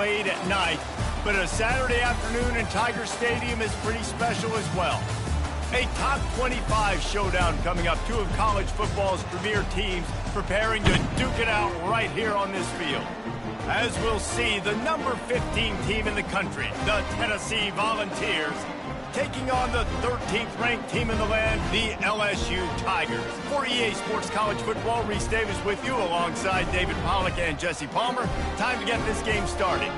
played at night, but a Saturday afternoon in Tiger Stadium is pretty special as well. A top 25 showdown coming up. Two of college football's premier teams preparing to duke it out right here on this field. As we'll see, the number 15 team in the country, the Tennessee Volunteers, taking on the 13th ranked team in the land, the LSU Tigers. For EA Sports College Football, Reese Davis with you alongside David Pollack and Jesse Palmer. Time to get this game started.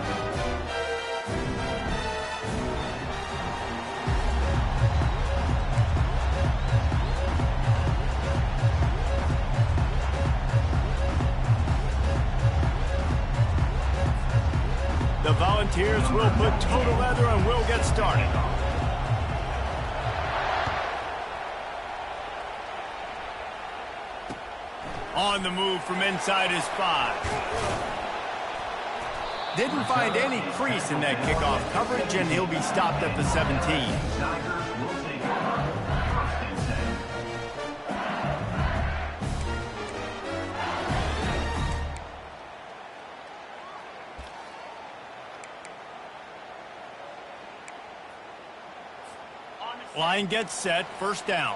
The Volunteers will put total leather and will get started. On the move from inside his 5. Didn't find any crease in that kickoff coverage, and he'll be stopped at the 17. Line gets set, first down.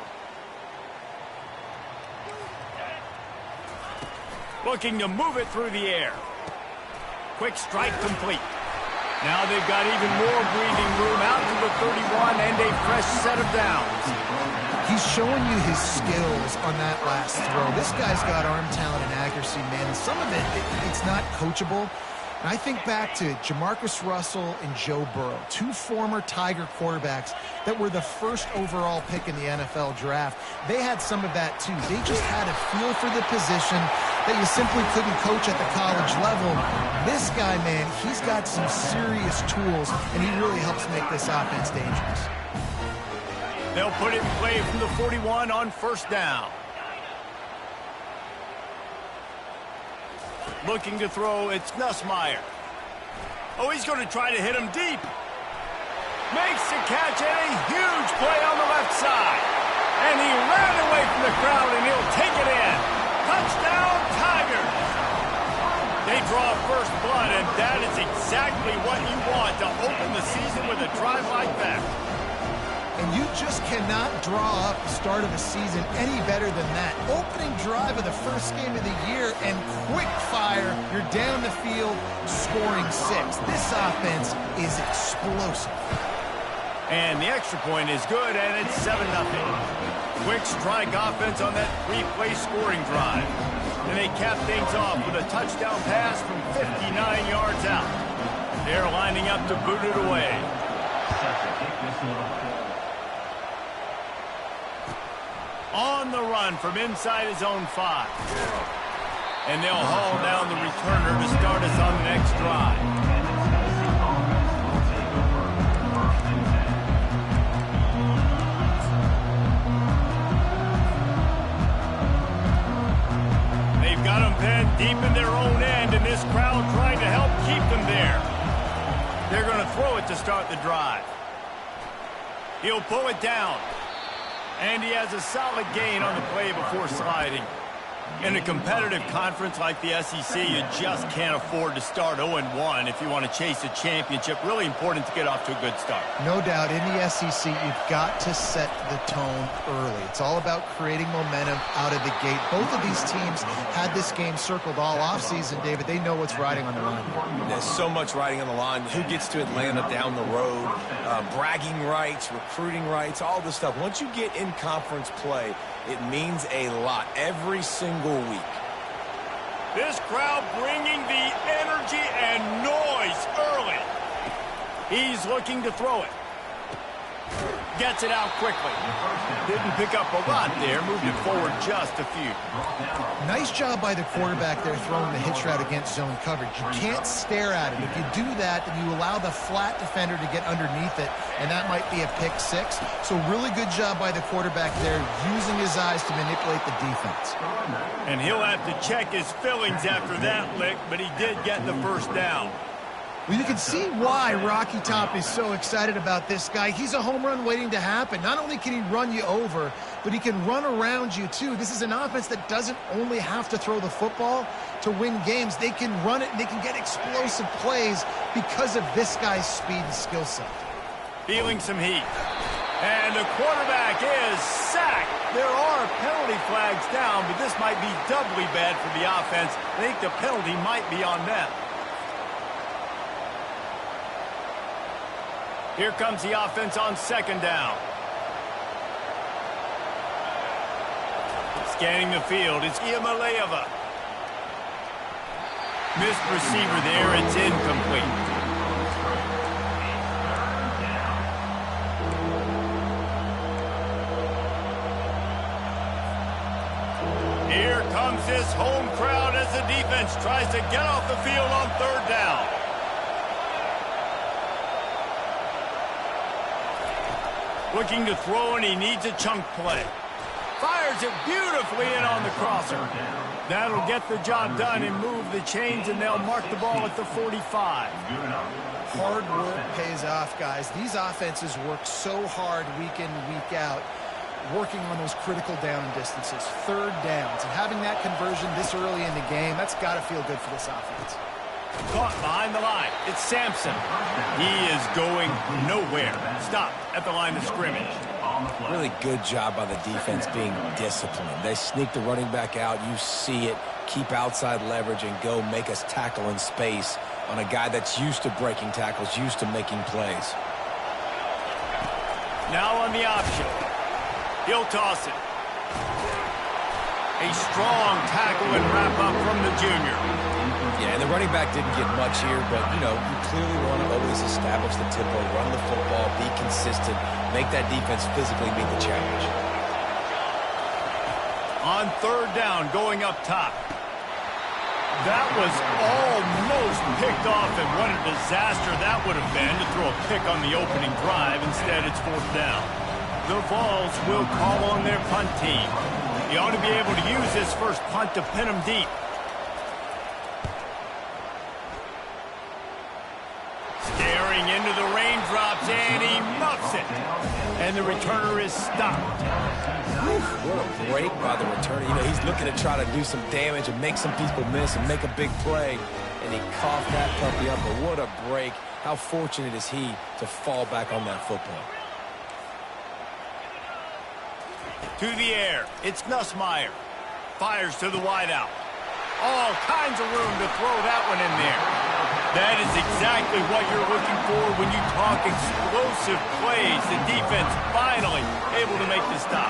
Looking to move it through the air. Quick strike complete. Now they've got even more breathing room out to the 31 and a fresh set of downs. He's showing you his skills on that last throw. This guy's got arm talent and accuracy, man. And some of it's not coachable. And I think back to Jamarcus Russell and Joe Burrow, two former Tiger quarterbacks that were the first overall pick in the NFL draft. They had some of that too. They just had a feel for the position that you simply couldn't coach at the college level. This guy, man, he's got some serious tools, and he really helps make this offense dangerous. They'll put it in play from the 41 on first down. Looking to throw, it's Nussmeier. Oh, he's going to try to hit him deep. Makes the catch, and a huge play on the left side. And he ran away from the crowd, and he'll take it in. Touchdown, Tigers! They draw first blood, and that is exactly what you want to open the season with a drive like that. And you just cannot draw up the start of a season any better than that. Opening drive of the first game of the year and quick fire. You're down the field scoring 6. This offense is explosive. And the extra point is good, and it's 7-0. Quick strike offense on that 3-play scoring drive. And they cap things off with a touchdown pass from 59 yards out. They're lining up to boot it away. On the run from inside his own 5. And they'll haul down the returner to start us on the next drive. They've got them pinned deep in their own end, and this crowd trying to help keep them there. They're going to throw it to start the drive. He'll pull it down. And he has a solid gain on the play before sliding. In a competitive conference like the SEC, you just can't afford to start 0-1 if you want to chase a championship. Really important to get off to a good start. No doubt, in the SEC, you've got to set the tone early. It's all about creating momentum out of the gate. Both of these teams had this game circled all offseason, David. They know what's riding on the line. There's so much riding on the line. Who gets to Atlanta down the road? Bragging rights, recruiting rights, all this stuff. Once you get in conference play, it means a lot every single week. This crowd bringing the energy and noise early. He's looking to throw it. Gets it out quickly. Didn't pick up a lot there. Moved it forward just a few. Nice job by the quarterback there throwing the hitch route against zone coverage. You can't stare at it. If you do that, then you allow the flat defender to get underneath it, and that might be a pick 6. So really good job by the quarterback there, using his eyes to manipulate the defense. And he'll have to check his fillings after that lick, but he did get the first down. Well, you can see why Rocky Top is so excited about this guy. He's a home run waiting to happen. Not only can he run you over, but he can run around you too. This is an offense that doesn't only have to throw the football to win games. They can run it and they can get explosive plays because of this guy's speed and skill set. Feeling some heat. And the quarterback is sacked. There are penalty flags down, but this might be doubly bad for the offense. I think the penalty might be on them. Here comes the offense on second down. Scanning the field, it's Iamaleava. Missed receiver there, it's incomplete. Here comes this home crowd as the defense tries to get off the field on third down. Looking to throw, and he needs a chunk play. Fires it beautifully in on the crosser. That'll get the job done and move the chains, and they'll mark the ball at the 45. Hard work pays off, guys. These offenses work so hard week in, week out, working on those critical down distances, third downs, and having that conversion this early in the game, that's got to feel good for this offense. Caught behind the line. It's Sampson. He is going nowhere. Stop at the line of scrimmage. Really good job by the defense being disciplined. They sneak the running back out. You see it. Keep outside leverage and go make us tackle in space on a guy that's used to breaking tackles, used to making plays. Now on the option. He'll toss it. A strong tackle and wrap up from the junior. Yeah, and the running back didn't get much here, but, you know, you clearly want to always establish the tempo, run the football, be consistent, make that defense physically meet the challenge. On third down, going up top. That was almost picked off, and what a disaster that would have been to throw a pick on the opening drive. Instead, it's fourth down. The Vols will call on their punt team. He ought to be able to use this first punt to pin him deep. Staring into the raindrops, and he muffs it. And the returner is stopped. What a break by the returner. You know, he's looking to try to do some damage and make some people miss and make a big play. And he coughed that puppy up, but what a break. How fortunate is he to fall back on that football. To the air, it's Nussmeier. Fires to the wideout. All kinds of room to throw that one in there. That is exactly what you're looking for when you talk explosive plays. The defense finally able to make the stop.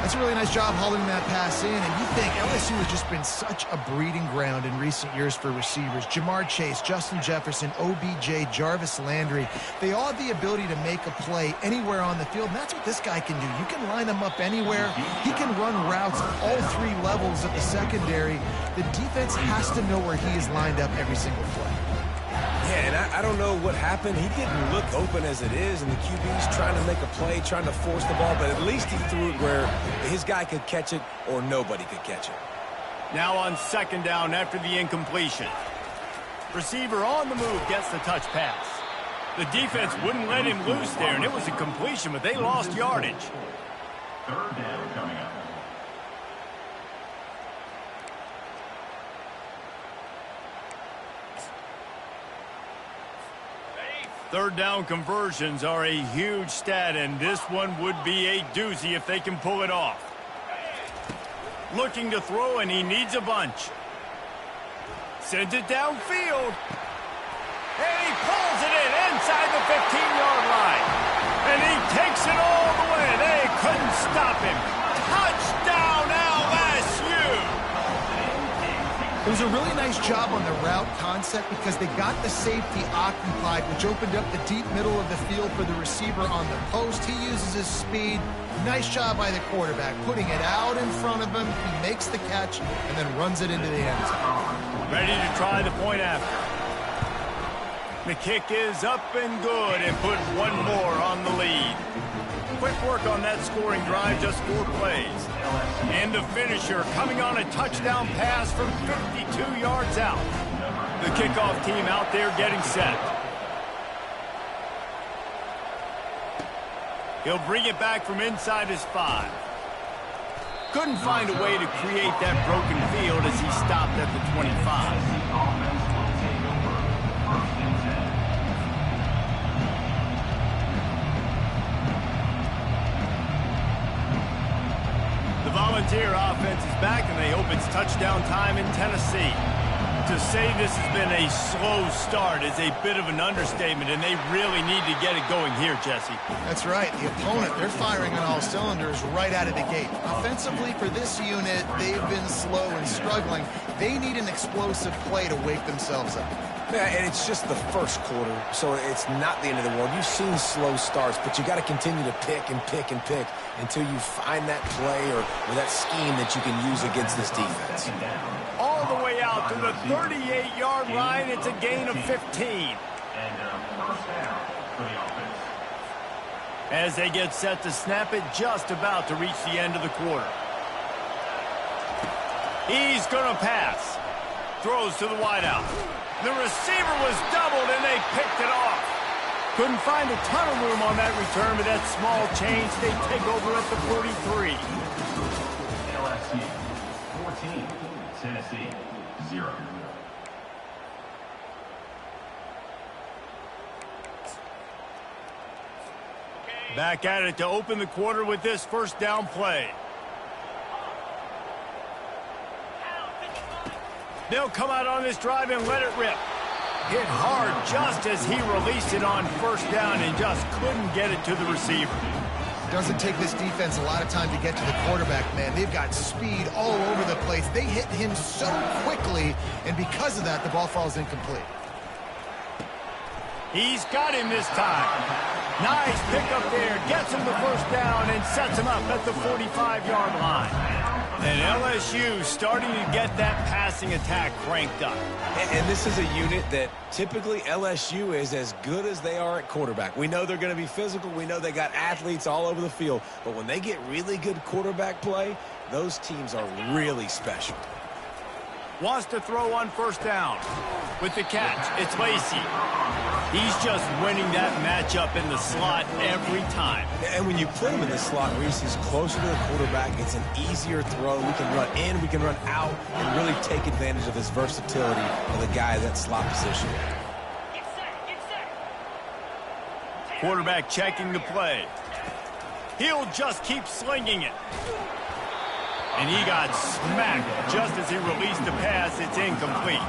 That's a really nice job hauling that pass in, and you think LSU has just been such a breeding ground in recent years for receivers. Jamar Chase, Justin Jefferson, OBJ, Jarvis Landry, they all have the ability to make a play anywhere on the field, and that's what this guy can do. You can line him up anywhere. He can run routes at all three levels of the secondary. The defense has to know where he is lined up every single play. Yeah, and I don't know what happened. He didn't look open as it is, and the QB's trying to make a play, trying to force the ball, but at least he threw it where his guy could catch it or nobody could catch it. Now on second down after the incompletion. Receiver on the move gets the touch pass. The defense wouldn't let him loose there, and it was a completion, but they lost yardage. Third down coming up. Third down conversions are a huge stat, and this one would be a doozy if they can pull it off. Looking to throw, and he needs a bunch. Sends it downfield. And he pulls it in inside the 15-yard line. And he takes it all the way. They couldn't stop him. Touchdown, LSU! It was a really nice job on the route concept because they got the safety occupied, which opened up the deep middle of the field for the receiver on the post. He uses his speed. Nice job by the quarterback, putting it out in front of him. He makes the catch and then runs it into the end zone. Ready to try the point after. The kick is up and good and put one more on the lead. Quick work on that scoring drive, just 4 plays. And the finisher coming on a touchdown pass from 52 yards out. The kickoff team out there getting set. He'll bring it back from inside his 5. Couldn't find a way to create that broken field as he stopped at the 25. The Volunteer offense is back, and they hope it's touchdown time in Tennessee. To say this has been a slow start is a bit of an understatement, and they really need to get it going here, Jesse. That's right. The opponent, they're firing on all cylinders right out of the gate. Offensively, for this unit, they've been slow and struggling. They need an explosive play to wake themselves up. Yeah, and it's just the first quarter, so it's not the end of the world. You've seen slow starts, but you got to continue to pick and pick and pick until you find that play or that scheme that you can use against this defense. All the way out to the 38-yard line. It's a gain of 15. And first down for the offense. As they get set to snap it, just about to reach the end of the quarter. He's going to pass. Throws to the wideout. The receiver was doubled, and they picked it off. Couldn't find a ton of room on that return, but that small change, they take over at the 43. LSU 14, Tennessee 0. Back at it to open the quarter with this first down play. They'll come out on this drive and let it rip. Hit hard just as he released it on first down and just couldn't get it to the receiver. Doesn't take this defense a lot of time to get to the quarterback, man. They've got speed all over the place. They hit him so quickly, and because of that, the ball falls incomplete. He's got him this time. Nice pickup there. Gets him the first down and sets him up at the 45-yard line. And LSU starting to get that passing attack cranked up. And this is a unit that typically LSU is as good as they are at quarterback. We know they're going to be physical. We know they got athletes all over the field. But when they get really good quarterback play, those teams are really special. Wants to throw on first down. With the catch, it's Lacey. He's just winning that matchup in the slot every time. And when you put him in the slot, Reese is closer to the quarterback. It's an easier throw. We can run in, we can run out, and really take advantage of his versatility of the guy in that slot position. Quarterback checking the play. He'll just keep slinging it. And he got smacked just as he released the pass. It's incomplete.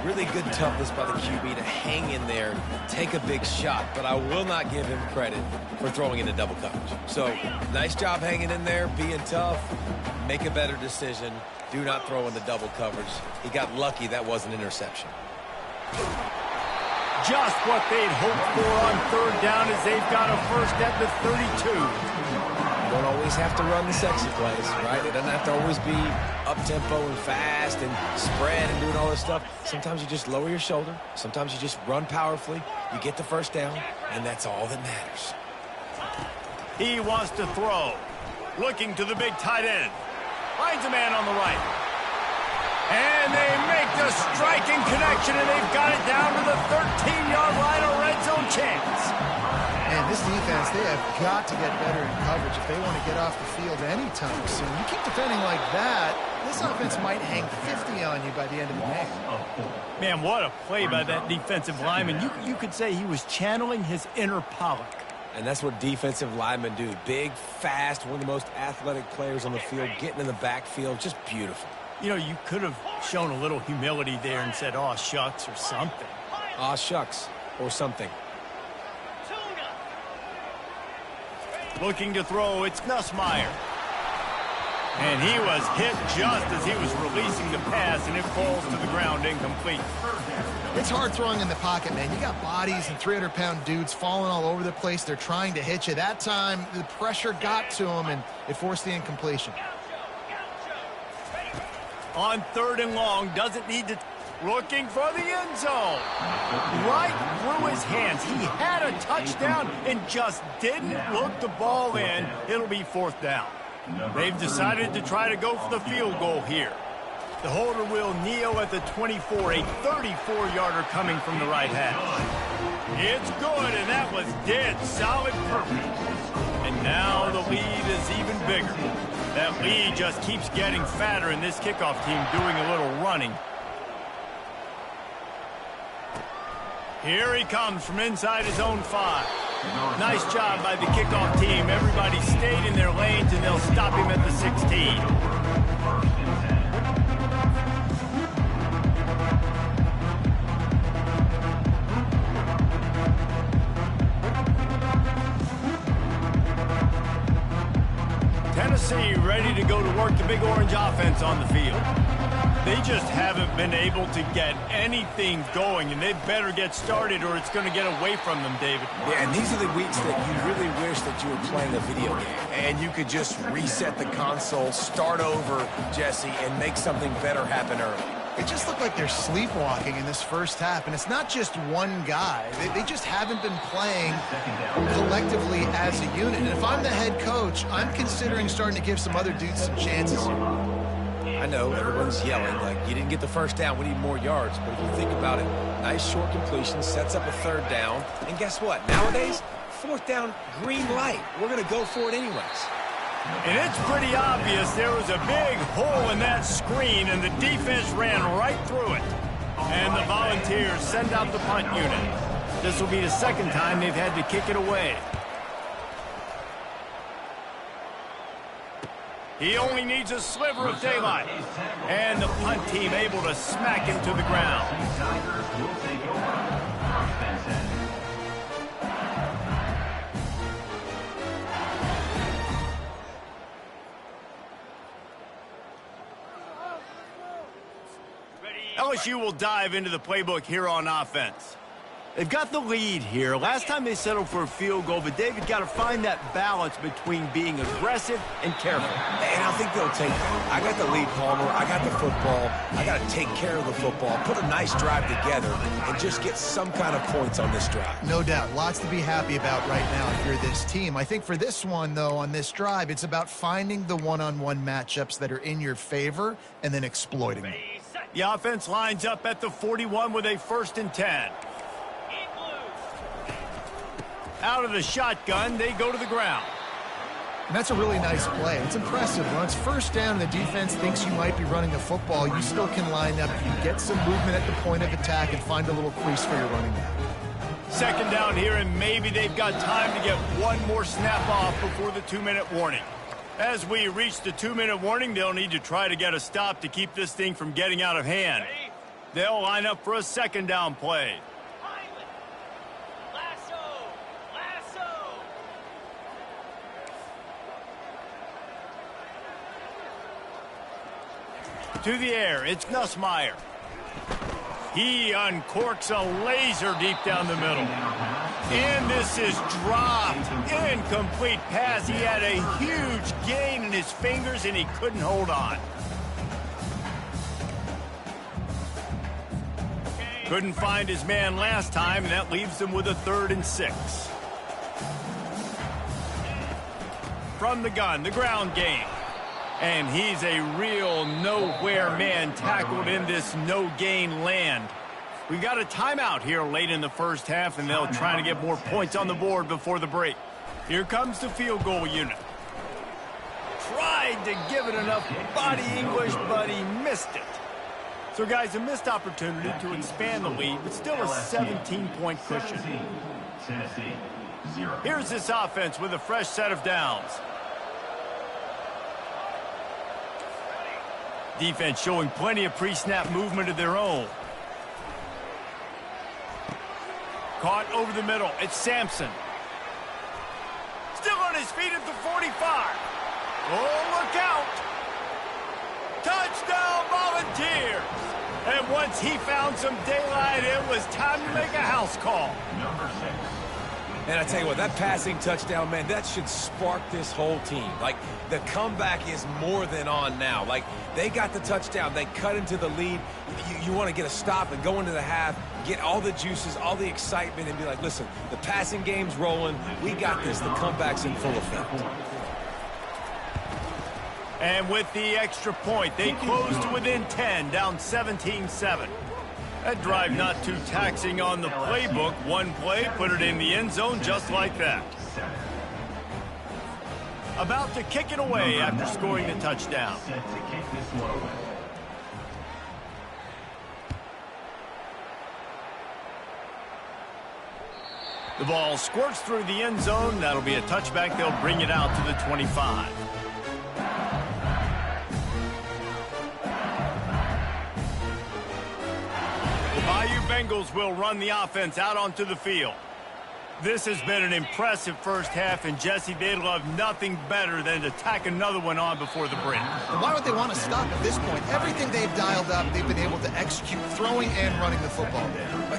Really good toughness by the QB to hang in there, take a big shot, but I will not give him credit for throwing into double coverage. So, nice job hanging in there, being tough, make a better decision, do not throw into double coverage. He got lucky that was an interception. Just what they'd hoped for on third down as they've got a first at the 32. You don't always have to run the sexy plays, right? It doesn't have to always be up-tempo and fast and spread and doing all this stuff. Sometimes you just lower your shoulder. Sometimes you just run powerfully. You get the first down, and that's all that matters. He wants to throw. Looking to the big tight end. Finds a man on the right. And they make the striking connection, and they've got it down to the 13-yard line, a red zone chance. And this defense, they have got to get better in coverage if they want to get off the field anytime soon. You keep defending like that, this offense might hang 50 on you by the end of the game. Man, what a play by that defensive lineman. You could say he was channeling his inner Pollock. And that's what defensive linemen do. Big, fast, one of the most athletic players on the field, getting in the backfield, just beautiful. You know, you could have shown a little humility there and said, "Aw, shucks," or something. Aw, shucks, or something. Looking to throw, it's Nussmeier. And he was hit just as he was releasing the pass, and it falls to the ground incomplete. It's hard throwing in the pocket, man. You got bodies and 300-pound dudes falling all over the place. They're trying to hit you. That time, the pressure got to him, and it forced the incompletion. On third and long, doesn't need to... Looking for the end zone. Right through his hands. He had a touchdown and just didn't look the ball in. It'll be fourth down. They've decided to try to go for the field goal here. The holder will kneel at the 24, a 34-yarder coming from the right hash. It's good, and that was dead solid perfect. And now the lead is even bigger. That lead just keeps getting fatter, and this kickoff team doing a little running. Here he comes from inside his own 5. Nice job by the kickoff team. Everybody stayed in their lanes, and they'll stop him at the 16. Tennessee ready to go to work the Big Orange offense on the field. They just haven't been able to get anything going, and they better get started or it's going to get away from them, David. Yeah, and these are the weeks that you really wish that you were playing a video game and you could just reset the console, start over, Jesse, and make something better happen early. It just looked like they're sleepwalking in this first half, and it's not just one guy. They just haven't been playing collectively as a unit. And if I'm the head coach, I'm considering starting to give some other dudes some chances here. I know everyone's yelling, like, you didn't get the first down, we need more yards. But if you think about it, nice short completion, sets up a third down. And guess what? Nowadays, fourth down, green light. We're going to go for it anyways. And it's pretty obvious there was a big hole in that screen, and the defense ran right through it. And the Volunteers send out the punt unit. This will be the second time they've had to kick it away. He only needs a sliver of daylight. And the punt team able to smack him to the ground. LSU will dive into the playbook here on offense. They've got the lead here. Last time they settled for a field goal, but David got to find that balance between being aggressive and careful. And I think they'll take that. I got the lead, Palmer. I got the football. I got to take care of the football, put a nice drive together, and just get some kind of points on this drive. No doubt. Lots to be happy about right now if you're this team. I think for this one, though, on this drive, it's about finding the one-on-one matchups that are in your favor and then exploiting them. The offense lines up at the 41 with a 1st and 10. Out of the shotgun, they go to the ground. And that's a really nice play. It's impressive. When it's first down and the defense thinks you might be running a football, you still can line up. You get some movement at the point of attack and find a little crease for your running back. Second down here, and maybe they've got time to get one more snap off before the 2-minute warning. As we reach the 2-minute warning, they'll need to try to get a stop to keep this thing from getting out of hand. They'll line up for a second down play. To the air, it's Nussmeier. He uncorks a laser deep down the middle. And this is dropped. Incomplete pass. He had a huge gain in his fingers, and he couldn't hold on. Couldn't find his man last time, and that leaves him with a 3rd and 6. From the gun, the ground game. And he's a real nowhere man tackled in this no-gain land. We've got a timeout here late in the first half, and they'll try to get more points on the board before the break. Here comes the field goal unit. Tried to give it enough body English, but he missed it. So, guys, a missed opportunity to expand the lead, but still a 17-point cushion. Here's this offense with a fresh set of downs. Defense showing plenty of pre-snap movement of their own. Caught over the middle. It's Sampson. Still on his feet at the 45. Oh, look out. Touchdown, Volunteers. And once he found some daylight, it was time to make a house call. Number 6. And I tell you what, that passing touchdown, man, that should spark this whole team. Like, the comeback is more than on now. Like, they got the touchdown. They cut into the lead. You want to get a stop and go into the half, get all the juices, all the excitement, and be like, listen, the passing game's rolling. We got this. The comeback's in full effect. And with the extra point, they close to within 10, down 17-7. That drive not too taxing on the playbook. One play, put it in the end zone just like that. About to kick it away after scoring the touchdown. The ball squirts through the end zone. That'll be a touchback. They'll bring it out to the 25. The Bayou Bengals will run the offense out onto the field. This has been an impressive first half, and Jesse, they'd love nothing better than to tack another one on before the break. And why would they want to stop at this point? Everything they've dialed up, they've been able to execute, throwing and running the football.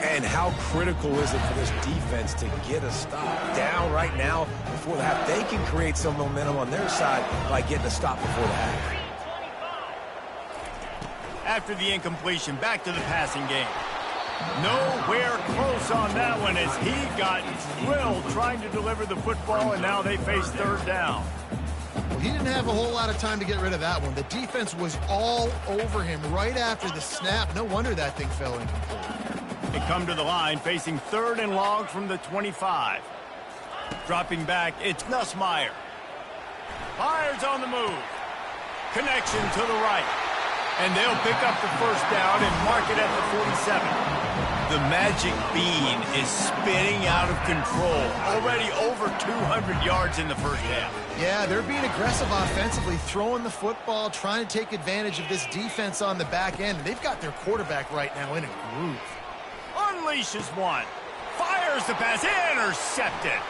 And how critical is it for this defense to get a stop down right now before the half? They can create some momentum on their side by getting a stop before the half. After the incompletion, back to the passing game. Nowhere close on that one as he got drilled trying to deliver the football, and now they face third down. Well, he didn't have a whole lot of time to get rid of that one. The defense was all over him right after the snap. No wonder that thing fell incomplete. They come to the line facing third and long from the 25. Dropping back, it's Nussmeier. Fires on the move. Connection to the right. And they'll pick up the first down and mark it at the 47. The magic bean is spinning out of control. Already over 200 yards in the first half. Yeah, they're being aggressive offensively, throwing the football, trying to take advantage of this defense on the back end. They've got their quarterback right now in a groove. Unleashes one. Fires the pass. Intercepted.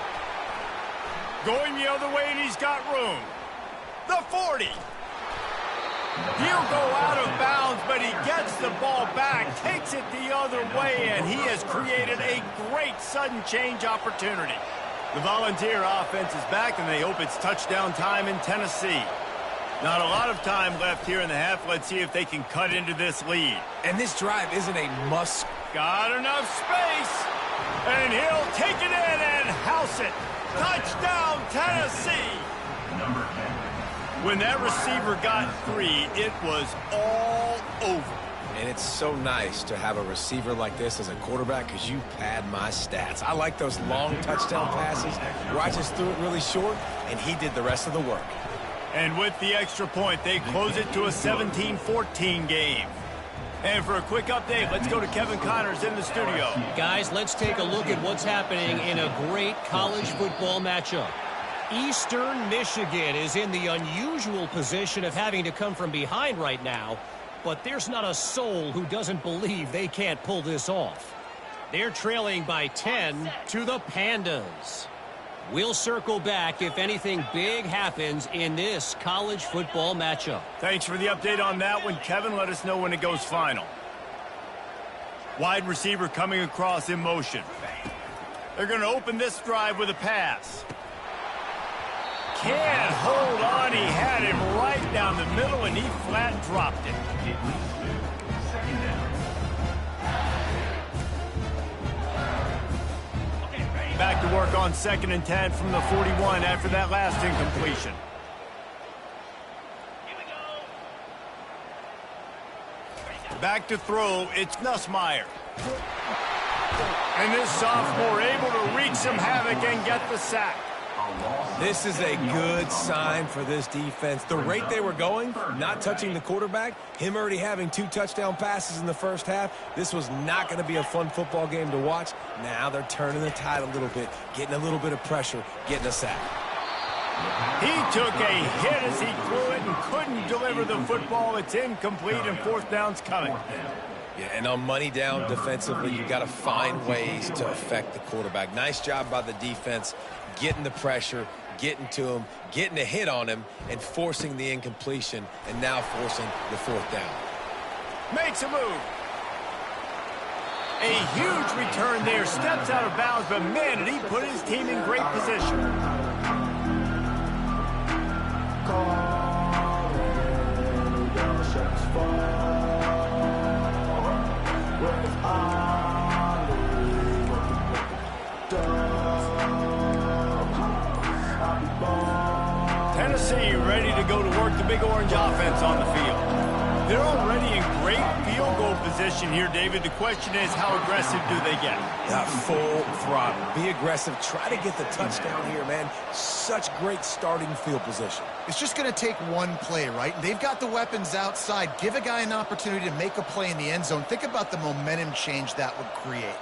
Going the other way, and he's got room. The 40. He'll go out of bounds, but he gets the ball back, takes it the other way, and he has created a great sudden change opportunity. The Volunteer offense is back, and they hope it's touchdown time in Tennessee. Not a lot of time left here in the half. Let's see if they can cut into this lead. And this drive isn't a must. Got enough space, and he'll take it in and house it. Touchdown, Tennessee! Number 10. When that receiver got free, it was all over. And it's so nice to have a receiver like this as a quarterback because you pad my stats. I like those long touchdown passes where I just threw it really short, and he did the rest of the work. And with the extra point, they close it to a 17-14 game. And for a quick update, let's go to Kevin Connors in the studio. Guys, let's take a look at what's happening in a great college football matchup. Eastern Michigan is in the unusual position of having to come from behind right now, but there's not a soul who doesn't believe they can't pull this off. They're trailing by 10 to the Pandas. We'll circle back if anything big happens in this college football matchup. Thanks for the update on that one, Kevin. Let us know when it goes final. Wide receiver coming across in motion. They're going to open this drive with a pass. Can't hold on. He had him right down the middle, and he flat dropped it. Second down. Back to work on 2nd and 10 from the 41 after that last incompletion. Back to throw, it's Nussmeier. And this sophomore able to wreak some havoc and get the sack. This is a good sign for this defense. The rate they were going, not touching the quarterback, him already having 2 touchdown passes in the first half, this was not going to be a fun football game to watch. Now they're turning the tide a little bit, getting a little bit of pressure, getting a sack. He took a hit as he threw it and couldn't deliver the football. It's incomplete, and 4th down's coming. Yeah, and on money down defensively, you got to find ways to affect the quarterback. Nice job by the defense, getting the pressure, getting to him, getting a hit on him, and forcing the incompletion, and now forcing the 4th down. Makes a move. A huge return there. Steps out of bounds, but man, did he put his team in great position. Tennessee ready to go to work the big orange offense on the field. They're already in great field goal position here, David. The question is, how aggressive do they get? Full throttle. Be aggressive. Try to get the touchdown here, man. Such great starting field position. It's just going to take one play, right? They've got the weapons outside. Give a guy an opportunity to make a play in the end zone. Think about the momentum change that would create.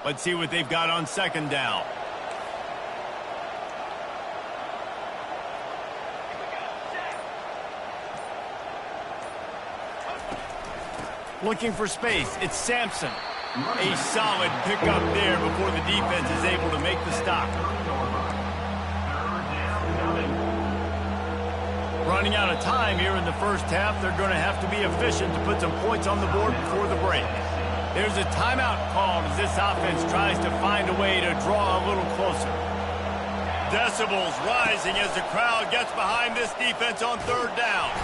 Let's see what they've got on second down. Looking for space. It's Sampson. A solid pickup there before the defense is able to make the stop. Running out of time here in the first half. They're going to have to be efficient to put some points on the board before the break. There's a timeout called as this offense tries to find a way to draw a little closer. Decibels rising as the crowd gets behind this defense on third down.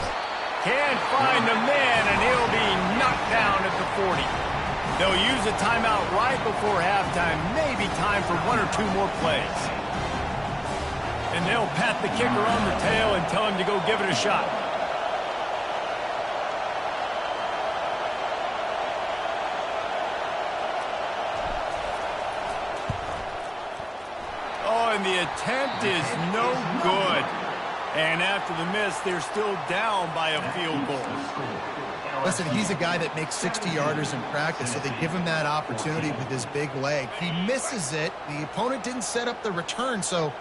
Can't find the man, and he'll be knocked down at the 40. They'll use a timeout right before halftime, maybe time for one or two more plays. And they'll pat the kicker on the tail and tell him to go give it a shot. And the attempt is no good. And after the miss, they're still down by a field goal. Listen, he's a guy that makes 60-yarders in practice, so they give him that opportunity with his big leg. He misses it. The opponent didn't set up the return, so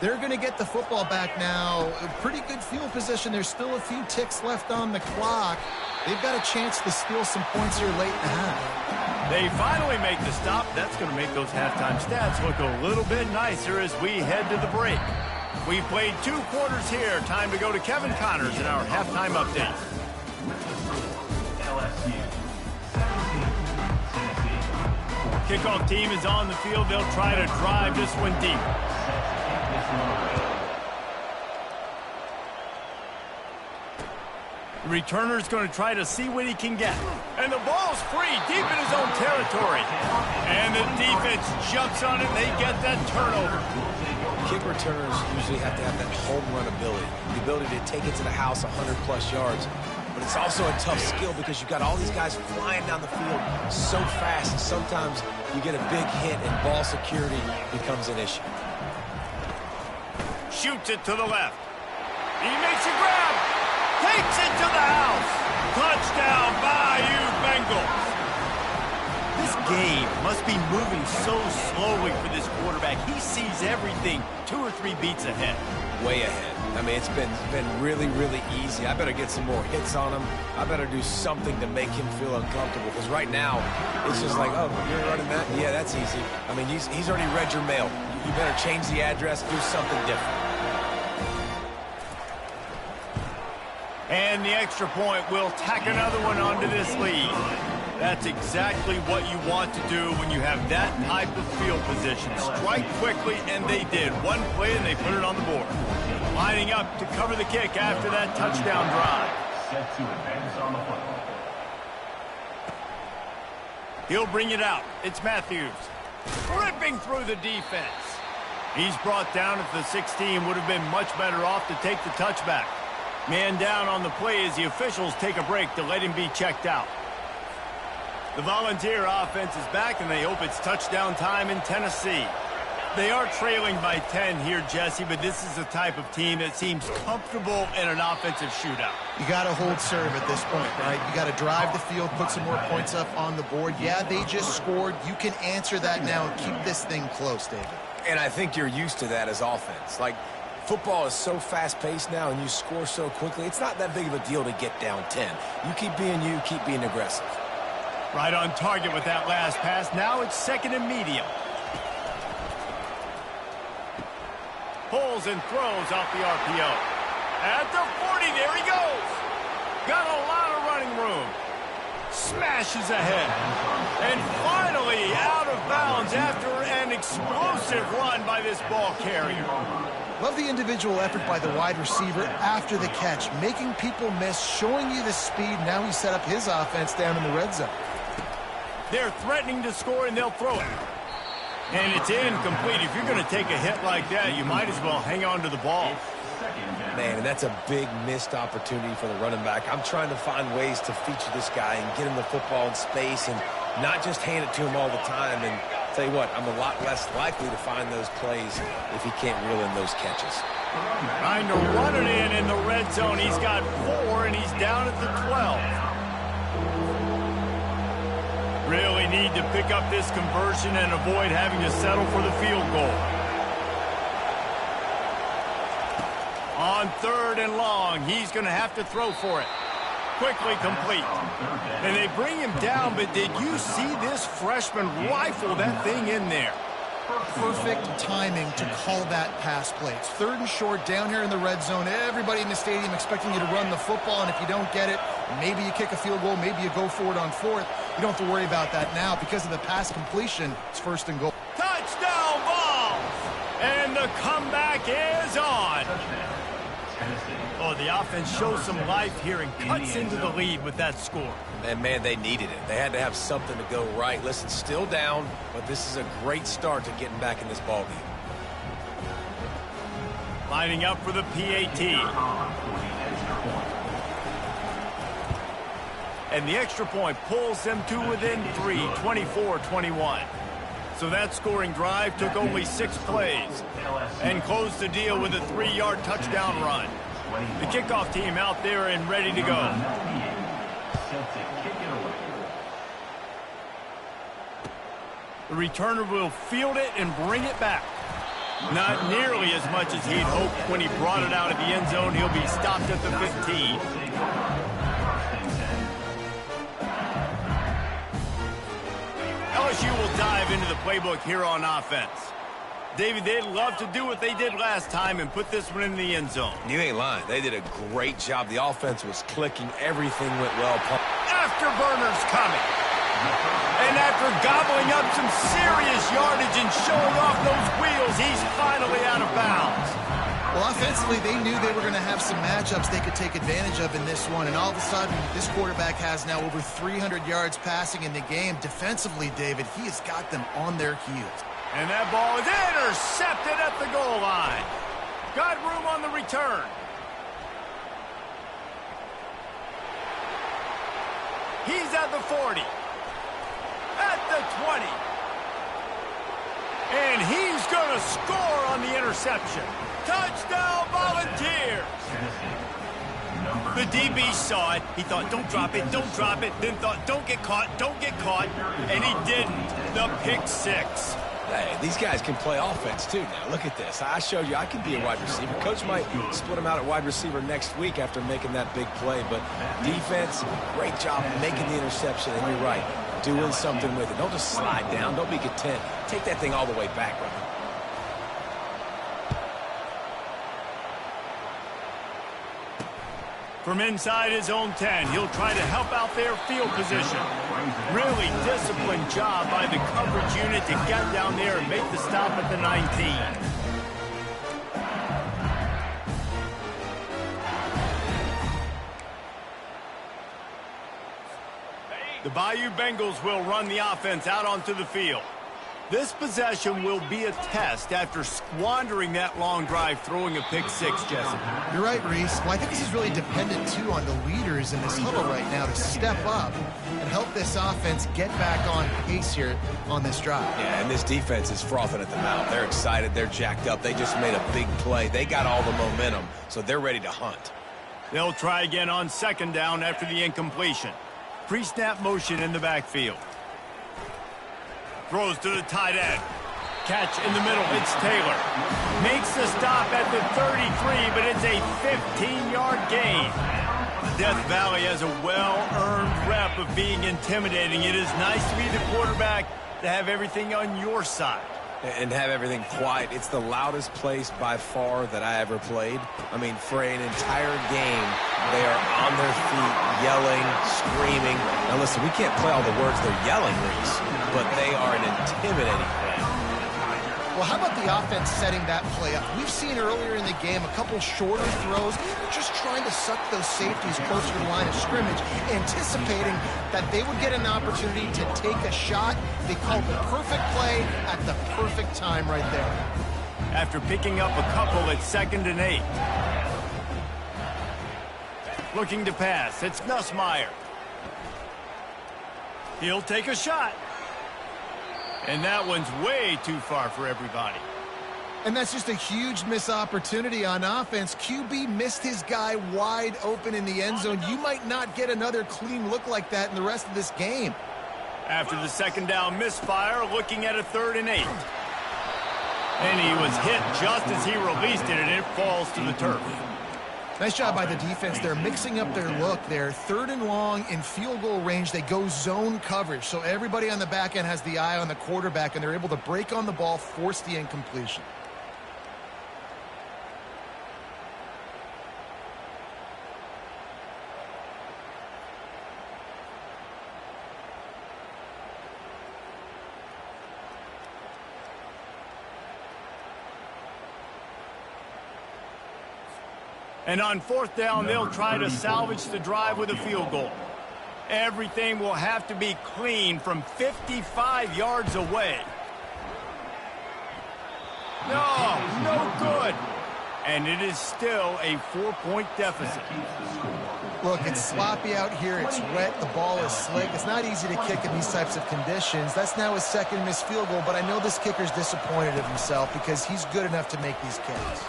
they're going to get the football back now. A pretty good field position. There's still a few ticks left on the clock. They've got a chance to steal some points here late in the half. They finally make the stop. That's going to make those halftime stats look a little bit nicer as we head to the break. We've played 2 quarters here. Time to go to Kevin Connors in our halftime update. Kickoff team is on the field. They'll try to drive this one deep. The returner's going to try to see what he can get. And the ball's free deep in his own territory. And the defense jumps on it, and they get that turnover. Kick returners usually have to have that home run ability, the ability to take it to the house 100-plus yards. But it's also a tough skill because you've got all these guys flying down the field so fast. Sometimes you get a big hit, and ball security becomes an issue. Shoots it to the left. He makes a grab. Takes it to the house. Touchdown, Bayou Bengals. This game must be moving so slowly for this quarterback. He sees everything 2 or 3 beats ahead. Way ahead. I mean, it's been really, really easy. I better get some more hits on him. I better do something to make him feel uncomfortable. Because right now, it's just like, oh, you're running that? Yeah, that's easy. I mean, he's already read your mail. You better change the address, do something different. And the extra point will tack another one onto this lead. That's exactly what you want to do when you have that type of field position. Strike quickly, and they did. One play, and they put it on the board. Lining up to cover the kick after that touchdown drive. Set to advance on the football. He'll bring it out. It's Matthews. Ripping through the defense. He's brought down at the 16. Would have been much better off to take the touchback. Man down on the play as the officials take a break to let him be checked out. The Volunteer offense is back, and they hope it's touchdown time in Tennessee. They are trailing by 10 here, Jesse, but this is the type of team that seems comfortable in an offensive shootout. You got to hold serve at this point, right? You got to drive the field, put some more points up on the board. Yeah, they just scored. You can answer that now and keep this thing close, David. And I think you're used to that as offense. Like, Football is so fast-paced now, and you score so quickly, it's not that big of a deal to get down 10. You keep being you, keep being aggressive. Right on target with that last pass. Now it's second and medium. Pulls and throws off the RPO. At the 40, there he goes. Got a lot of running room. Smashes ahead. And finally out of bounds after an explosive run by this ball carrier. Love the individual effort by the wide receiver after the catch, making people miss, showing you the speed. Now he set up his offense down in the red zone. They're threatening to score, and they'll throw it. And it's incomplete. If you're going to take a hit like that, you might as well hang on to the ball. Man, and that's a big missed opportunity for the running back. I'm trying to find ways to feature this guy and get him the football in space and not just hand it to him all the time. And I'll tell you what, I'm a lot less likely to find those plays if he can't reel in those catches. Trying to run it in the red zone. He's got 4, and he's down at the 12. Really need to pick up this conversion and avoid having to settle for the field goal. On 3rd and long, he's going to have to throw for it. Quickly complete. And they bring him down, but did you see this freshman rifle that thing in there? Perfect timing to call that pass play. It's 3rd and short down here in the red zone. Everybody in the stadium expecting you to run the football, and if you don't get it, maybe you kick a field goal, maybe you go for it on 4th. You don't have to worry about that now. Because of the pass completion, it's 1st and goal. Touchdown ball! And the comeback is on. Oh, the offense shows some life here and cuts into the lead with that score. And, man, they needed it. They had to have something to go right. Listen, still down, but this is a great start to getting back in this ballgame. Lining up for the PAT. And the extra point pulls them to within 3, 24-21. So that scoring drive took only 6 plays and closed the deal with a 3-yard touchdown run. The kickoff team out there and ready to go. The returner will field it and bring it back. Not nearly as much as he'd hoped when he brought it out of the end zone. He'll be stopped at the 15. LSU will dive into the playbook here on offense. David, they'd love to do what they did last time and put this one in the end zone. You ain't lying. They did a great job. The offense was clicking. Everything went well. Afterburners coming. And after gobbling up some serious yardage and showing off those wheels, he's finally out of bounds. Well, offensively, they knew they were going to have some matchups they could take advantage of in this one. And all of a sudden, this quarterback has now over 300 yards passing in the game. Defensively, David, he has got them on their heels. And that ball is intercepted at the goal line. Got room on the return. He's at the 40. At the 20. And he's going to score on the interception. Touchdown, Volunteers. The DB saw it. He thought, don't drop it, don't drop it. Then thought, don't get caught, don't get caught. And he didn't. The pick 6. Hey, these guys can play offense, too, now. Look at this. I showed you I can be a wide receiver. Coach might split him out at wide receiver next week after making that big play. But defense, great job making the interception. And you're right, doing something with it. Don't just slide down. Don't be content. Take that thing all the way back, brother. From inside his own 10, he'll try to help out their field position. Really disciplined job by the coverage unit to get down there and make the stop at the 19. The Bayou Bengals will run the offense out onto the field. This possession will be a test after squandering that long drive, throwing a pick 6, Jesse. You're right, Reese. Well, I think this is really dependent, too, on the leaders in this huddle right now to step up and help this offense get back on pace here on this drive. Yeah, and this defense is frothing at the mouth. They're excited. They're jacked up. They just made a big play. They got all the momentum, so they're ready to hunt. They'll try again on 2nd down after the incompletion. Pre-snap motion in the backfield. Throws to the tight end. catch in the middle. It's Taylor. Makes the stop at the 33, but it's a 15-yard gain. Death Valley has a well-earned rep of being intimidating. It is nice to be the quarterback, to have everything on your side. And have everything quiet. It's the loudest place by far that I ever played. I mean, for an entire game, they are on their feet, yelling, screaming. Now listen, we can't play all the words they're yelling, Reese, but they are an intimidating crowd. Well, how about the offense setting that play up? We've seen earlier in the game a couple shorter throws, just trying to suck those safeties closer to the line of scrimmage, anticipating that they would get an opportunity to take a shot. They called the perfect play at the perfect time right there. After picking up a couple, it's 2nd and 8. Looking to pass, it's Nussmeier. He'll take a shot. And that one's way too far for everybody. And that's just a huge missed opportunity on offense. QB missed his guy wide open in the end zone. You might not get another clean look like that in the rest of this game. After the 2nd down misfire, looking at a 3rd and 8. And he was hit just as he released it, and it falls to the turf. Nice job by the defense. They're mixing up their look. They're 3rd and long in field goal range. They go zone coverage. So everybody on the back end has the eye on the quarterback, and they're able to break on the ball, force the incompletion. And on 4th down, they'll try to salvage the drive with a field goal. Everything will have to be clean from 55 yards away. No good. And it is still a 4-point deficit. Look, it's sloppy out here. It's wet. The ball is slick. It's not easy to kick in these types of conditions. That's now his 2nd missed field goal, but I know this kicker's disappointed of himself because he's good enough to make these kicks.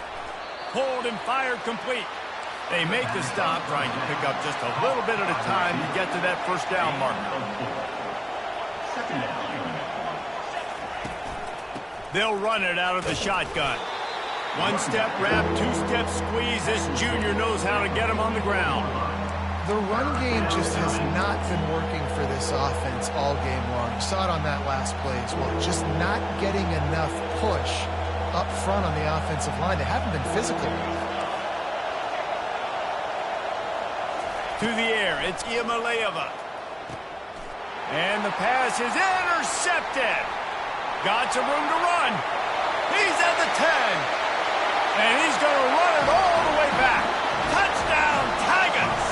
Pulled and fired complete. They make the stop, trying to pick up just a little bit at a time to get to that 1st down marker. They'll run it out of the shotgun. 1-step wrap, 2-step squeeze. This junior knows how to get him on the ground. The run game just has not been working for this offense all game long. You saw it on that last play as well. Just not getting enough push up front on the offensive line. They haven't been physical enough. To the air, it's Iamaleava. And the pass is intercepted. Got some room to run. He's at the 10. And he's going to run it all the way back. Touchdown, Tigers!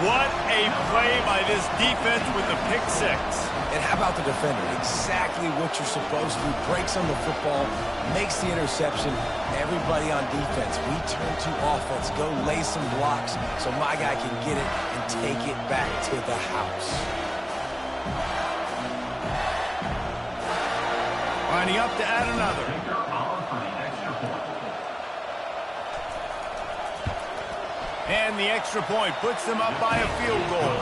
What a play by this defense with the pick 6. And how about the defender? Exactly what you're supposed to. Breaks on the football, makes the interception. Everybody on defense, we turn to offense. Go lay some blocks so my guy can get it and take it back to the house. Lining up to add another. And the extra point puts them up by a field goal.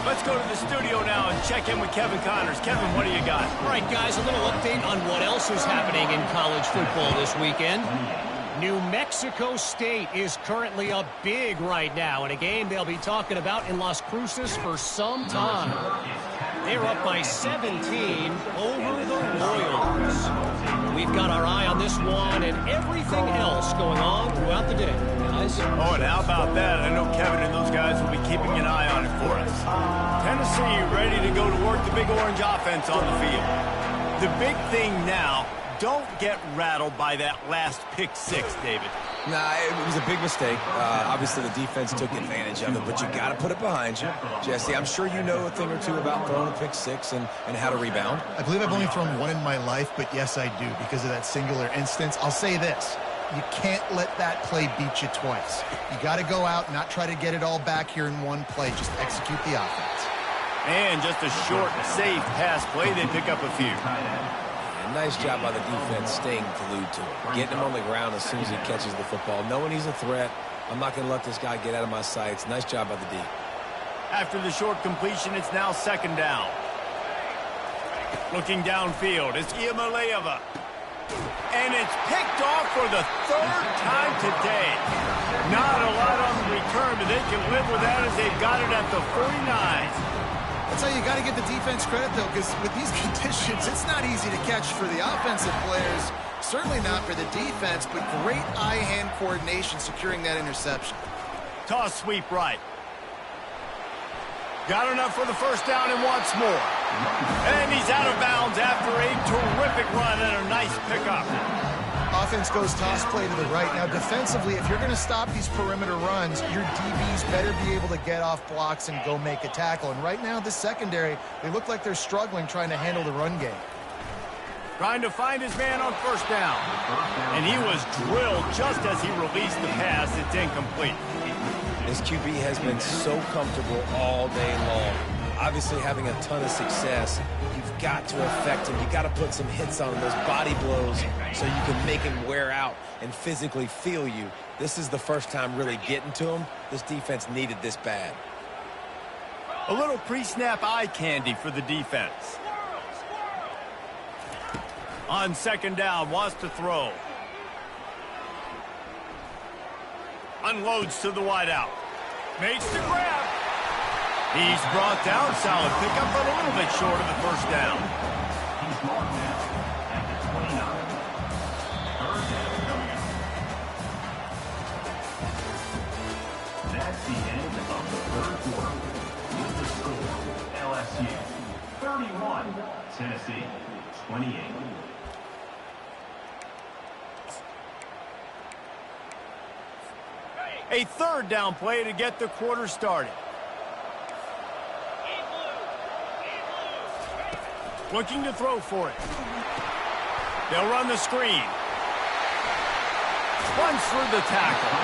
Let's go to the studio now and check in with Kevin Connors. Kevin, what do you got? All right, guys, a little update on what else is happening in college football this weekend. New Mexico State is currently up big right now in a game they'll be talking about in Las Cruces for some time. They're up by 17 over the Royals. We've got our eye on this one and everything else going on throughout the day, guys. Oh, and how about that? I know Kevin and those guys will be keeping an eye on it for us. Tennessee ready to go to work the Big Orange offense on the field. The big thing now, don't get rattled by that last pick 6, David. Nah, it was a big mistake. Obviously, the defense took advantage of it, but you got to put it behind you. Jesse, I'm sure you know a thing or two about throwing a pick 6 and how to rebound. I believe I've only thrown one in my life, but yes, I do because of that singular instance. I'll say this. You can't let that play beat you twice. You got to go out and not try to get it all back here in one play. Just execute the offense. And just a short, safe pass play. They pick up a few. Nice job by the defense staying glued to him. Getting him on the ground as soon as he catches the football. Knowing he's a threat, I'm not going to let this guy get out of my sights. Nice job by the D. After the short completion, it's now 2nd down. Looking downfield, it's Iamaleava. And it's picked off for the third time today. Not a lot on the return, but they can live with that as they've got it at the 49. That's how you got to give the defense credit, though, because with these conditions, it's not easy to catch for the offensive players. Certainly not for the defense, but great eye-hand coordination securing that interception. Toss sweep right. Got enough for the first down and wants more. And he's out of bounds after a terrific run and a nice pickup. Offense goes toss play to the right. Now, defensively, if you're going to stop these perimeter runs, your DBs better be able to get off blocks and go make a tackle. And right now, this secondary, they look like they're struggling trying to handle the run game. Trying to find his man on first down. And he was drilled just as he released the pass. It's incomplete. This QB has been so comfortable all day long. Obviously having a ton of success. You've got to affect him. You've got to put some hits on him, those body blows, so you can make him wear out and physically feel you. This is the first time really getting to him. This defense needed this bad. A little pre-snap eye candy for the defense. On second down, wants to throw. Unloads to the wideout. Makes the grab. He's brought down. Solid pickup, but a little bit short of the first down. He's marked down at the 29. Third down coming up. That's the end of the third quarter. With the score, LSU 31, Tennessee 28. A third down play to get the quarter started. Looking to throw for it. They'll run the screen. Runs through the tackle.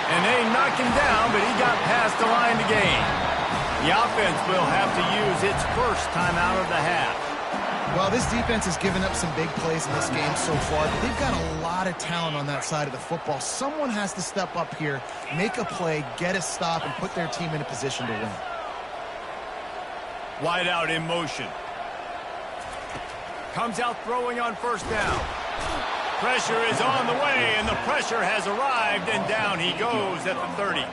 And they knock him down, but he got past the line to gain. The offense will have to use its first timeout of the half. Well, this defense has given up some big plays in this game so far, but they've got a lot of talent on that side of the football. Someone has to step up here, make a play, get a stop, and put their team in a position to win. Wide out in motion. Comes out throwing on first down. Pressure is on the way, and the pressure has arrived, and down he goes at the 30.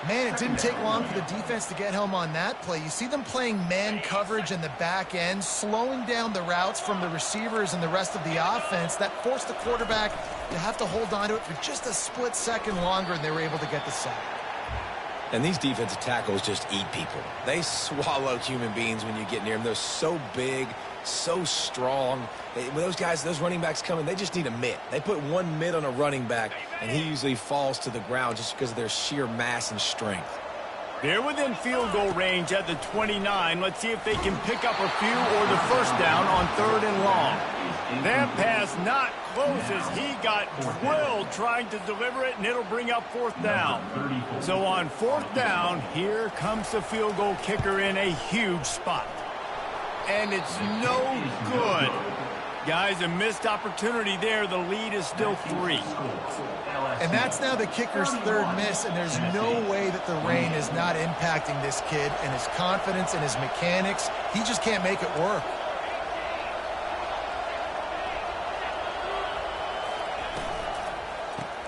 Man, it didn't take long for the defense to get home on that play. You see them playing man coverage in the back end, slowing down the routes from the receivers and the rest of the offense. That forced the quarterback to have to hold on to it for just a split second longer, and they were able to get the sack. And these defensive tackles just eat people. They swallow human beings when you get near them. They're so big, so strong. When those guys, those running backs come in, they just need a mitt. They put one mitt on a running back, and he usually falls to the ground just because of their sheer mass and strength. They're within field goal range at the 29. Let's see if they can pick up a few or the first down on third and long. That pass not close as he got drilled trying to deliver it, and it'll bring up fourth down. So on fourth down, here comes the field goal kicker in a huge spot. And it's no good. Guys, a missed opportunity there. The lead is still 3. And that's now the kicker's third miss, and there's no way that the rain is not impacting this kid and his confidence and his mechanics. He just can't make it work.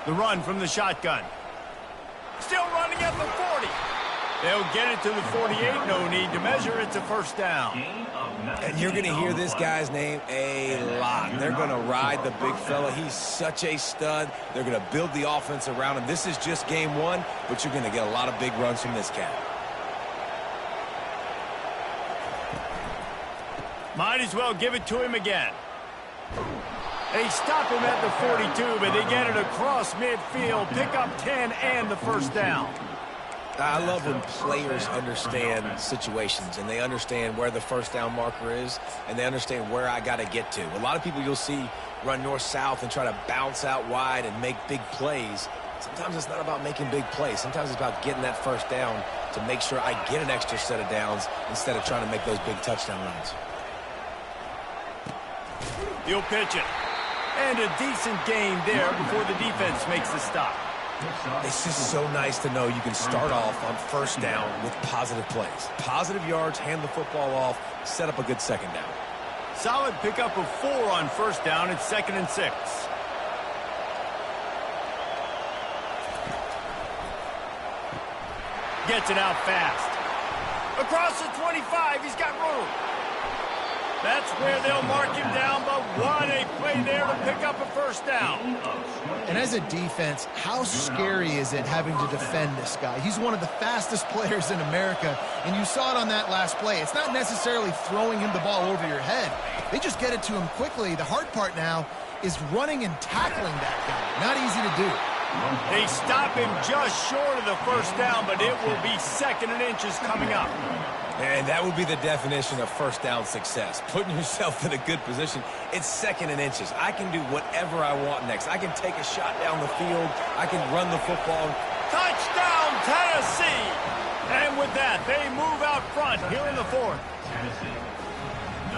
The run from the shotgun. Still running at the 40. They'll get it to the 48. No need to measure. It's a first down. And you're going to hear this guy's name a lot. They're going to ride the big fella. He's such a stud. They're going to build the offense around him. This is just game one, but you're going to get a lot of big runs from this cat. Might as well give it to him again. They stop him at the 42, but they get it across midfield. Pick up 10 and the first down. I love when players understand situations and they understand where the first down marker is and they understand where I got to get to. A lot of people you'll see run north-south and try to bounce out wide and make big plays. Sometimes it's not about making big plays. Sometimes it's about getting that first down to make sure I get an extra set of downs instead of trying to make those big touchdown runs. He'll pitch it. And a decent gain there before the defense makes the stop. It's just so nice to know you can start off on first down with positive plays. Positive yards, hand the football off, set up a good second down. Solid pickup of 4 on first down. It's 2nd and 6. Gets it out fast. Across the 25, he's got room. That's where they'll mark him down, but what a play there to pick up a first down. And as a defense, how scary is it having to defend this guy? He's one of the fastest players in America, and you saw it on that last play. It's not necessarily throwing him the ball over your head. They just get it to him quickly. The hard part now is running and tackling that guy. Not easy to do. They stop him just short of the first down, but it will be 2nd and inches coming up. And that would be the definition of first down success. Putting yourself in a good position. It's 2nd and inches. I can do whatever I want next. I can take a shot down the field. I can run the football. Touchdown, Tennessee! And with that, they move out front here in the 4th.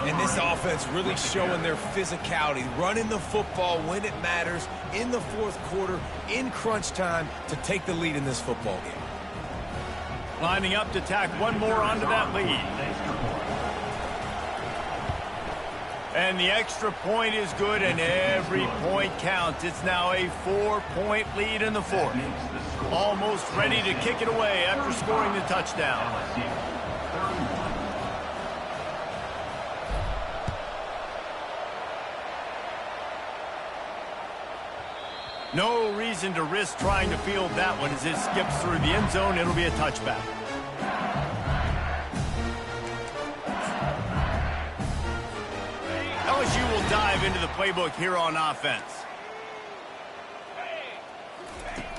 And this offense really showing their physicality, running the football when it matters, in the 4th quarter, in crunch time, to take the lead in this football game. Lining up to tack one more onto that lead. And the extra point is good, and every point counts. It's now a 4-point lead in the 4th. Almost ready to kick it away after scoring the touchdown. No reason to risk trying to field that one as it skips through the end zone. It'll be a touchback. LSU will dive into the playbook here on offense.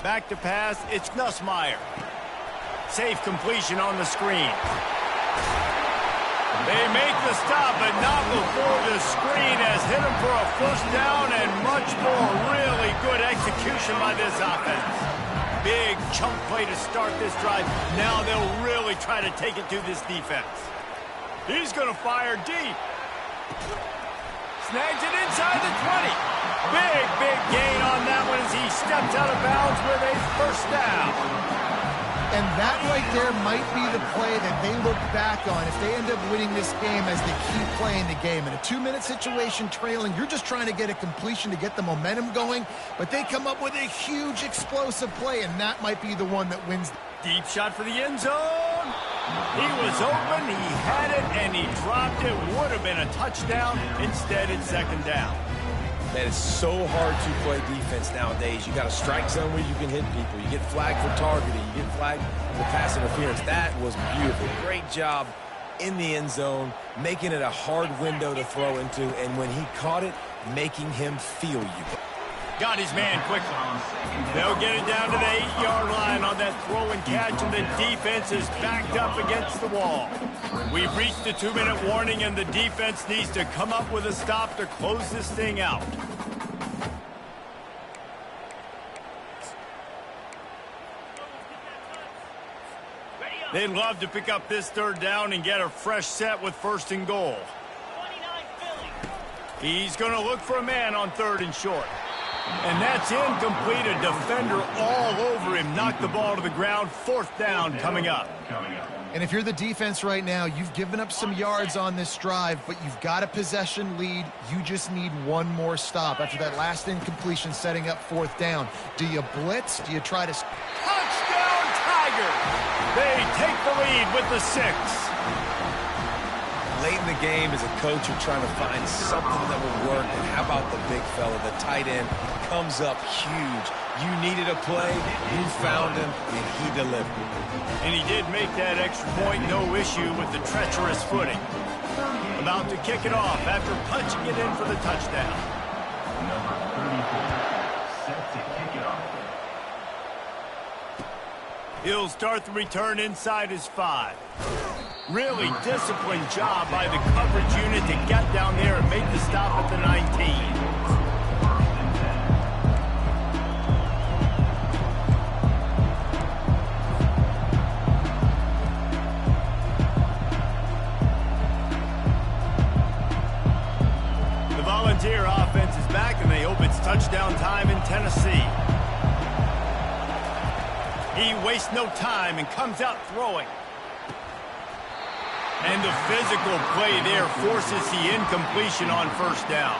Back to pass, it's Nussmeier. Safe completion on the screen. They make the stop, but not before the screen has hit him for a first down and much more. Really good execution by this offense. Big chunk play to start this drive. Now they'll really try to take it to this defense. He's going to fire deep. Snags it inside the 20. Big gain on that one as he steps out of bounds with a first down. And that right there might be the play that they look back on if they end up winning this game as the key play in the game. In a 2-minute situation trailing, you're just trying to get a completion to get the momentum going, but they come up with a huge explosive play, and that might be the one that wins. Deep shot for the end zone. He was open, he had it, and he dropped it. Would have been a touchdown. Instead, it's 2nd down. Man, it's so hard to play defense nowadays. You got a strike zone where you can hit people. You get flagged for targeting. You get flagged for pass interference. That was beautiful. Great job in the end zone, making it a hard window to throw into, and when he caught it, making him feel you. Got his man quickly. They'll get it down to the 8-yard line on that throw and catch, and the defense is backed up against the wall. We've reached the 2-minute warning, and the defense needs to come up with a stop to close this thing out. They'd love to pick up this 3rd down and get a fresh set with 1st and goal. He's going to look for a man on 3rd and short. And that's incomplete. A defender all over him. Knocked the ball to the ground. 4th down coming up. And if you're the defense right now, you've given up some yards on this drive, but you've got a possession lead. You just need one more stop after that last incompletion setting up 4th down. Do you blitz? Do you try to... Touchdown, Tigers! They take the lead with the 6. Late in the game, as a coach, you're trying to find something that will work. And how about the big fella, the tight end, comes up huge. You needed a play, you found him, and he delivered. And he did make that extra point, no issue with the treacherous footing. About to kick it off after punching it in for the touchdown. Number 34, set to kick it off. He'll start the return inside his 5. Really disciplined job by the coverage unit to get down there and make the stop at the 19. The Volunteer offense is back, and they hope it's touchdown time in Tennessee. He wastes no time and comes out throwing. And the physical play there forces the incompletion on first down.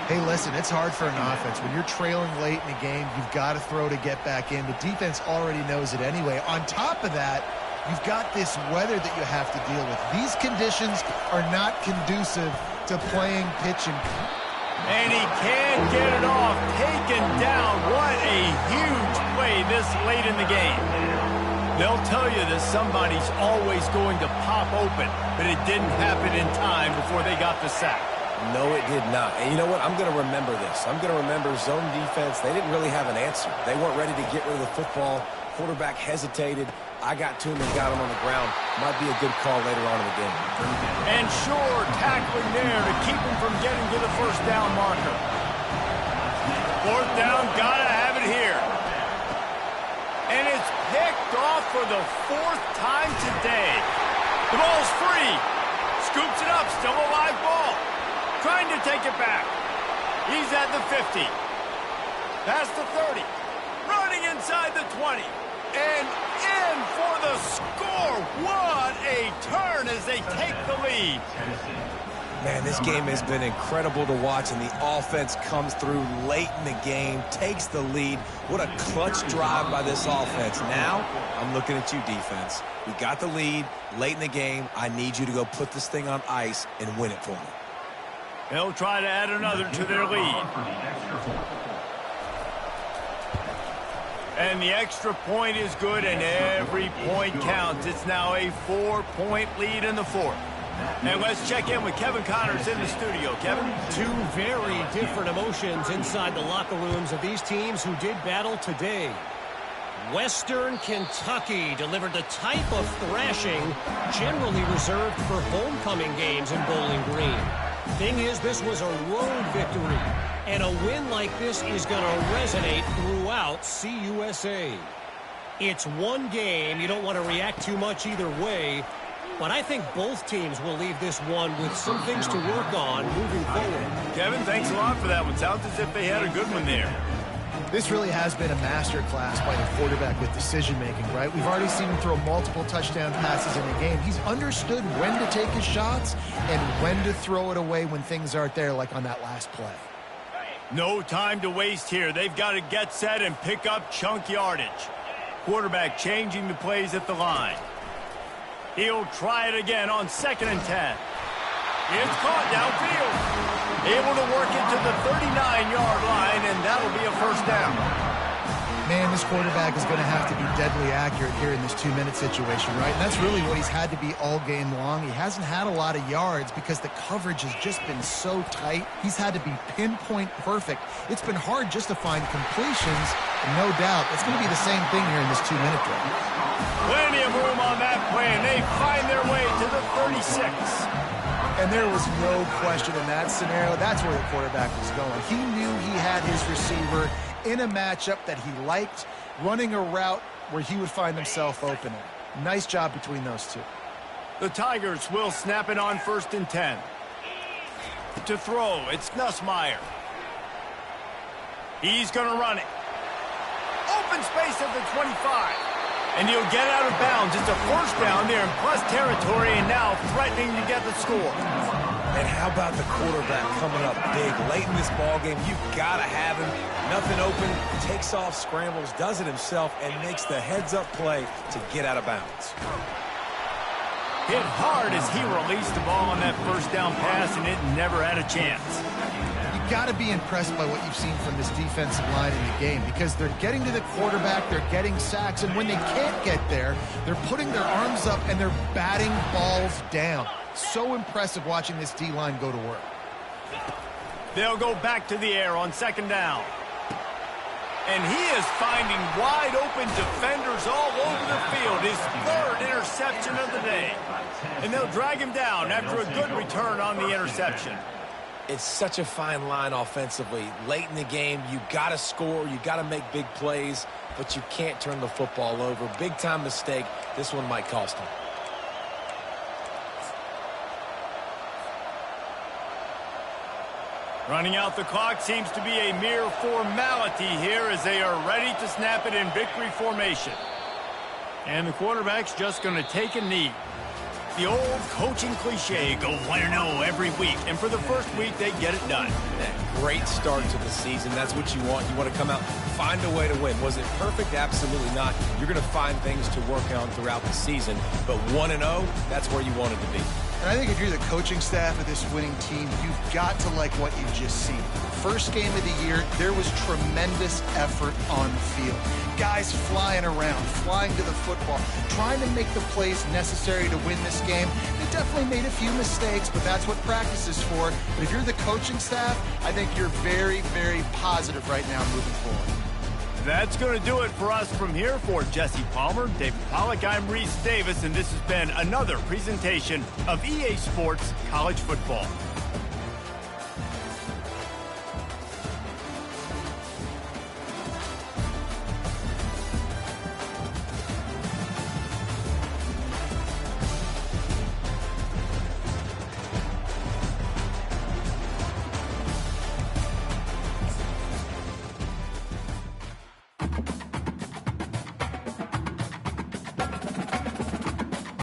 Hey, listen, it's hard for an offense. When you're trailing late in the game, you've got to throw to get back in. The defense already knows it anyway. On top of that, you've got this weather that you have to deal with. These conditions are not conducive to playing pitch and he can't get it off. Taken down. What a huge play this late in the game. They'll tell you that somebody's always going to pop open, but it didn't happen in time before they got the sack. No, it did not. And you know what? I'm going to remember this. I'm going to remember zone defense. They didn't really have an answer. They weren't ready to get rid of the football. Quarterback hesitated. I got to him and got him on the ground. Might be a good call later on in the game. And sure, tackling there to keep him from getting to the first down marker. Fourth down, gotta have it here. And it's picked off for the fourth time today. The ball's free. Scoops it up, still a live ball. Trying to take it back. He's at the 50. Past the 30. Running inside the 20. And in for the score. What a turn as they take the lead. Man, this game has been incredible to watch, and the offense comes through late in the game, takes the lead. What a clutch drive by this offense. Now, I'm looking at you, defense. We got the lead late in the game. I need you to go put this thing on ice and win it for me. They'll try to add another to their lead. And the extra point is good, and every point counts. It's now a 4-point lead in the fourth. And let's check in with Kevin Connors in the studio. Kevin? Two very different emotions inside the locker rooms of these teams who did battle today. Western Kentucky delivered the type of thrashing generally reserved for homecoming games in Bowling Green. Thing is, this was a road victory, and a win like this is going to resonate throughout CUSA. It's one game. You don't want to react too much either way, but I think both teams will leave this one with some things to work on moving forward. Kevin, thanks a lot for that one. Sounds as if they had a good one there. This really has been a masterclass by the quarterback with decision-making, right? We've already seen him throw multiple touchdown passes in the game. He's understood when to take his shots and when to throw it away when things aren't there, like on that last play. No time to waste here. They've got to get set and pick up chunk yardage. Quarterback changing the plays at the line. He'll try it again on 2nd and 10. It's caught downfield. Able to work it to the 39-yard line, and that'll be a first down. Man, this quarterback is going to have to be deadly accurate here in this 2-minute situation, right? And that's really what he's had to be all game long. He hasn't had a lot of yards because the coverage has just been so tight. He's had to be pinpoint perfect. It's been hard just to find completions, and no doubt it's going to be the same thing here in this 2-minute drill. Plenty of room on that play, and they find their way to the 36. And there was no question in that scenario. That's where the quarterback was going. He knew he had his receiver in a matchup that he liked, running a route where he would find himself open. Nice job between those two. The Tigers will snap it on 1st and 10. To throw, it's Nussmeier. He's going to run it. Open space at the 25. And he'll get out of bounds. It's a first down there in plus territory, and now threatening to get the score. And how about the quarterback coming up big late in this ballgame? You've got to have him. Nothing open, takes off, scrambles, does it himself, and makes the heads-up play to get out of bounds. Hit hard as he released the ball on that first down pass, and it never had a chance. You've got to be impressed by what you've seen from this defensive line in the game, because they're getting to the quarterback, they're getting sacks, and when they can't get there, they're putting their arms up and they're batting balls down. So impressive watching this D-line go to work. They'll go back to the air on 2nd down. And he is finding wide open defenders all over the field. His 3rd interception of the day. And they'll drag him down after a good return on the interception. It's such a fine line offensively. Late in the game, you got to score, you got to make big plays, but you can't turn the football over. Big-time mistake. This one might cost him. Running out the clock seems to be a mere formality here as they are ready to snap it in victory formation. And the quarterback's just going to take a knee. The old coaching cliche, go 1-0 every week. And for the first week, they get it done. Great start to the season. That's what you want. You want to come out, find a way to win. Was it perfect? Absolutely not. You're going to find things to work on throughout the season. But 1-0, that's where you wanted to be. And I think if you're the coaching staff of this winning team, you've got to like what you've just seen. First game of the year, there was tremendous effort on the field. Guys flying around, flying to the football, trying to make the plays necessary to win this game. They definitely made a few mistakes, but that's what practice is for. But if you're the coaching staff, I think you're very, very positive right now moving forward. That's going to do it for us from here. For Jesse Palmer, David Pollack, I'm Reese Davis, and this has been another presentation of EA Sports College Football.